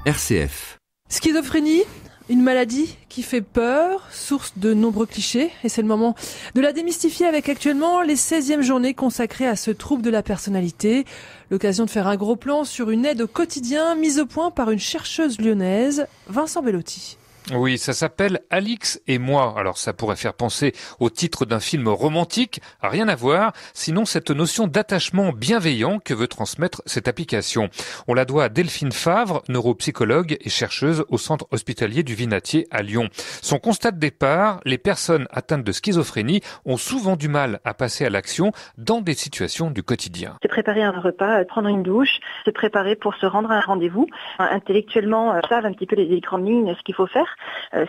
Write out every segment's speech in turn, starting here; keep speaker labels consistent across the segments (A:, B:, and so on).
A: RCF.
B: Schizophrénie, une maladie qui fait peur, source de nombreux clichés. Et c'est le moment de la démystifier avec actuellement les 16e journées consacrées à ce trouble de la personnalité. L'occasion de faire un gros plan sur une aide au quotidien mise au point par une chercheuse lyonnaise, Vincent Bellotti.
C: Oui, ça s'appelle Alix et moi. Alors ça pourrait faire penser au titre d'un film romantique, rien à voir, sinon cette notion d'attachement bienveillant que veut transmettre cette application. On la doit à Delphine Favre, neuropsychologue et chercheuse au centre hospitalier du Vinatier à Lyon. Son constat de départ, les personnes atteintes de schizophrénie ont souvent du mal à passer à l'action dans des situations du quotidien.
D: Se préparer un repas, prendre une douche, se préparer pour se rendre à un rendez-vous. Intellectuellement, savent un petit peu les grandes lignes, ce qu'il faut faire.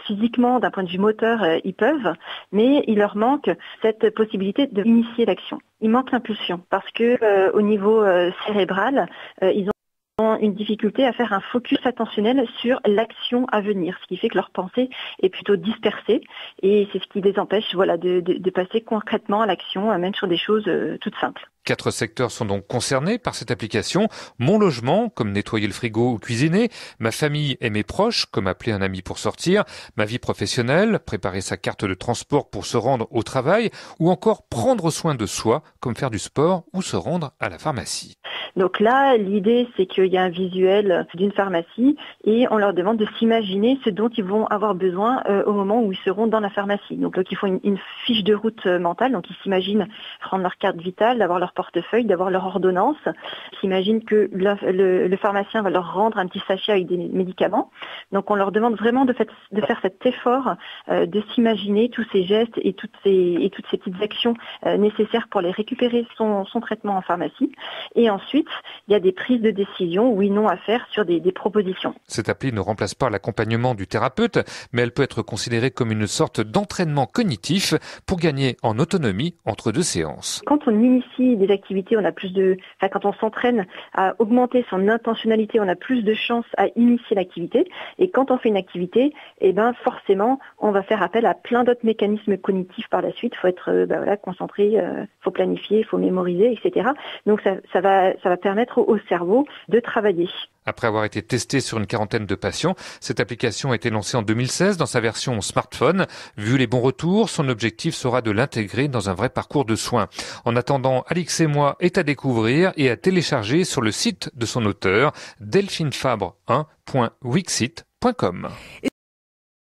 D: Physiquement, d'un point de vue moteur, ils peuvent, mais il leur manque cette possibilité d'initier l'action. Il manque l'impulsion parce que au niveau cérébral, ils ont une difficulté à faire un focus attentionnel sur l'action à venir, ce qui fait que leur pensée est plutôt dispersée et c'est ce qui les empêche de passer concrètement à l'action, même sur des choses toutes simples.
C: 4 secteurs sont donc concernés par cette application. Mon logement, comme nettoyer le frigo ou cuisiner. Ma famille et mes proches, comme appeler un ami pour sortir. Ma vie professionnelle, préparer sa carte de transport pour se rendre au travail. Ou encore prendre soin de soi, comme faire du sport ou se rendre à la pharmacie.
D: Donc là, l'idée, c'est qu'il y a un visuel d'une pharmacie et on leur demande de s'imaginer ce dont ils vont avoir besoin au moment où ils seront dans la pharmacie. Donc ils font une fiche de route mentale, donc ils s'imaginent prendre leur carte vitale, d'avoir leur portefeuille, d'avoir leur ordonnance. Ils s'imaginent que le pharmacien va leur rendre un petit sachet avec des médicaments. Donc on leur demande vraiment de faire cet effort de s'imaginer tous ces gestes et toutes ces petites actions nécessaires pour les récupérer son traitement en pharmacie. Et ensuite, il y a des prises de décision, oui, non à faire sur des propositions.
C: Cette appli ne remplace pas l'accompagnement du thérapeute, mais elle peut être considérée comme une sorte d'entraînement cognitif pour gagner en autonomie entre 2 séances.
D: Quand on initie des activités, quand on s'entraîne à augmenter son intentionnalité, on a plus de chances à initier l'activité. Et quand on fait une activité, forcément, on va faire appel à plein d'autres mécanismes cognitifs par la suite. Il faut être concentré, faut planifier, il faut mémoriser, etc. Donc ça va permettre au cerveau de travailler.
C: Après avoir été testée sur une quarantaine de patients, cette application a été lancée en 2016 dans sa version smartphone. Vu les bons retours, son objectif sera de l'intégrer dans un vrai parcours de soins. En attendant, Alix et moi est à découvrir et à télécharger sur le site de son auteur, delphinefabre1.wixsite.com.